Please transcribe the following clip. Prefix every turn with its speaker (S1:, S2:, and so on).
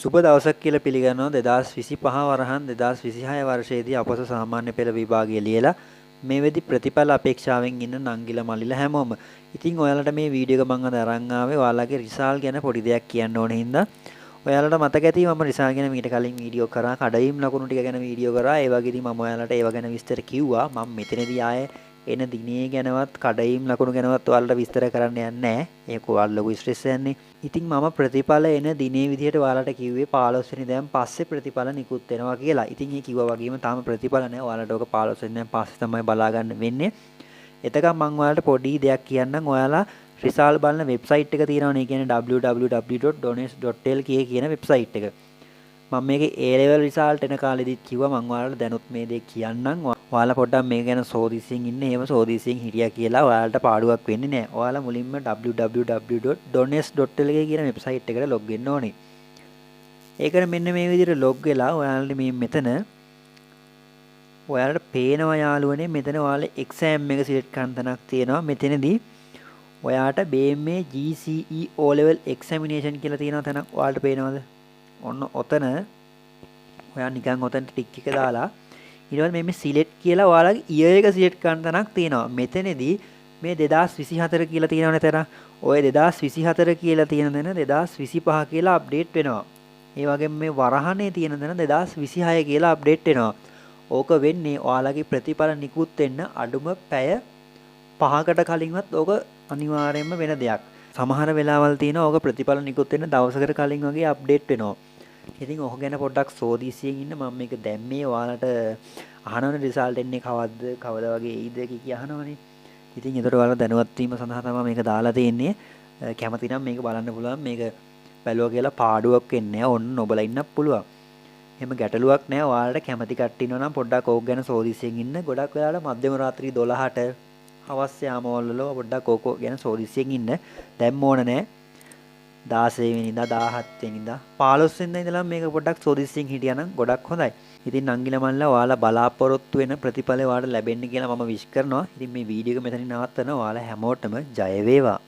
S1: සුබ දවසක් කියලා පිළිගන්නවා 2025 වරහන් 2026 වර්ෂයේදී අපොස සාමාන්‍ය පෙළ විභාගය ලියලා මේ වෙදි ප්‍රතිඵල අපේක්ෂාවෙන් ඉන්න නංගිලා මල්ලිලා හැමෝම. ඉතින් ඔයාලට මේ වීඩියෝ එක මම අද අරන් ආවේ ඔයාලගේ රිසල්ට් ගැන පොඩි දෙයක් කියන්න ඕන හින්දා. ඔයාලට මතක ඇති මම රිසල්ට් ගැන මීට කලින් වීඩියෝ කරා කඩයිම් ලකුණු ටික ගැන වීඩියෝ කරා. ඒ වගේදී මම ඔයාලට ඒව ගැන විස්තර කිව්වා. මම මෙතනදී ආයේ එන දිනේ ගැනවත් කඩයිම් ලකුණු ගැනවත් ඔයාලට විස්තර කරන්න යන්නේ නැහැ. ඒක ඔයාලා ලොකු ස්ට්‍රෙස් යන්නේ. ඉතින් මම ප්‍රතිඵල එන දිනේ විදිහට ඔයාලට කිව්වේ 15 වෙනිදාන් පස්සේ ප්‍රතිඵල නිකුත් වෙනවා කියලා. ඉතින් ඒ කිව්වා වගේම තාම ප්‍රතිඵල නැහැ. ඔයාලට ඔක 15 වෙනිදාන් පස්සේ තමයි බලා ගන්න වෙන්නේ. එතකම් මම ඔයාලට පොඩි දෙයක් කියන්නම්. ඔයාලා රිසල්ට් බලන වෙබ්සයිට් එක තියෙනවනේ. ඒ කියන්නේ www.donest.lk කියන වෙබ්සයිට් එක. මම මේකේ A level result එන කාලෙදිත් කිව්වා මම ඔයාලට දැනුත් මේ දේ කියන්නම්. ඔයාලා පොඩ්ඩක් මේක ගැන සෝදිසියෙන් ඉන්න. එහෙම සෝදිසියෙන් හිටියා කියලා ඔයාලට පාඩුවක් වෙන්නේ නැහැ. ඔයාලා මුලින්ම www.donest.lk කියන වෙබ්සයිට් එකට ලොග් වෙන්න ඕනේ. ඒකට මෙන්න මේ විදිහට ලොග් වෙලා ඔයාලට මේ මෙතන ඔයාලට පේනවා යාළුවනේ මෙතන ඔයාලා exam එක සිලෙක්ට් කරන තැනක් තියෙනවා. මෙතනදී ඔයාට BMA GCE O level examination කියලා තියෙනවා තැනක් ඔයාලට පේනවද? ඔන්න ඔතන ඔයා නිකන් ඔතන ටික් එක දාලා ඊට පස්සේ මේ සිලෙක්ට් කියලා ඔයාලගේ ඉයර් එක සිලෙක්ට් කරන තැනක් තියෙනවා. මෙතනදී මේ 2024 කියලා තියෙනවනේ තැන. ඔය 2024 කියලා තියෙන තැන 2025 කියලා අප්ඩේට් වෙනවා. ඒ වගේම මේ වරහනේ තියෙන තැන 2026 කියලා අප්ඩේට් වෙනවා. ඕක වෙන්නේ ඔයාලගේ ප්‍රතිඵල නිකුත් වෙන්න අඩුම පැය 5කට කලින්වත් ඕක අනිවාර්යයෙන්ම වෙන දෙයක්. සමහර වෙලාවල් තියෙනවා ඕක ප්‍රතිඵල නිකුත් වෙන්න දවසකට කලින් වගේ අප්ඩේට් වෙනවා. ඉතින් ඔහ ගැන පොඩ්ඩක් සෝදිසියෙන් ඉන්න මම මේක දැම්මේ ඔයාලට අහනවනේ රිසල්ට් එන්නේ කවද වගේ එයිද කිය අහනවනේ. ඉතින් ඒතර ඔයාලා දැනුවත් වීම සඳහා තමයි මේක දාලා තියෙන්නේ. කැමති නම් මේක බලන්න පුළුවන්. මේක බැලුවා කියලා පාඩුවක් වෙන්නේ නැහැ. ඔන්න ඔබලා ඉන්නත් පුළුවන්. එහෙම ගැටලුවක් නැහැ. ඔයාලට කැමති කට්ටිය ඉන්නවා නම් පොඩ්ඩක් ඕක ගැන සෝදිසියෙන් ඉන්න. ගොඩක් වෙලාවට මධ්‍යම රාත්‍රී 12ට හවස් යාමවල පොඩ්ඩක් ඕක ගැන සෝදිසියෙන් ඉන්න. දැන් ඕන නැහැ. 16 වෙනිදා 17 වෙනිදා 15 වෙනිදා ඉඳලා මේක පොඩ්ඩක් සෝදිසියෙන් හිටියානම් ගොඩක් හොඳයි. ඉතින් නංගිලා මල්ලා ඔයාලා බලාපොරොත්තු වෙන ප්‍රතිඵල ඔයාලට ලැබෙන්න කියලා මම විශ් කරනවා. ඉතින් මේ වීඩියෝ එක මෙතනින් නවත්තනවා. ඔයාලා හැමෝටම ජය වේවා.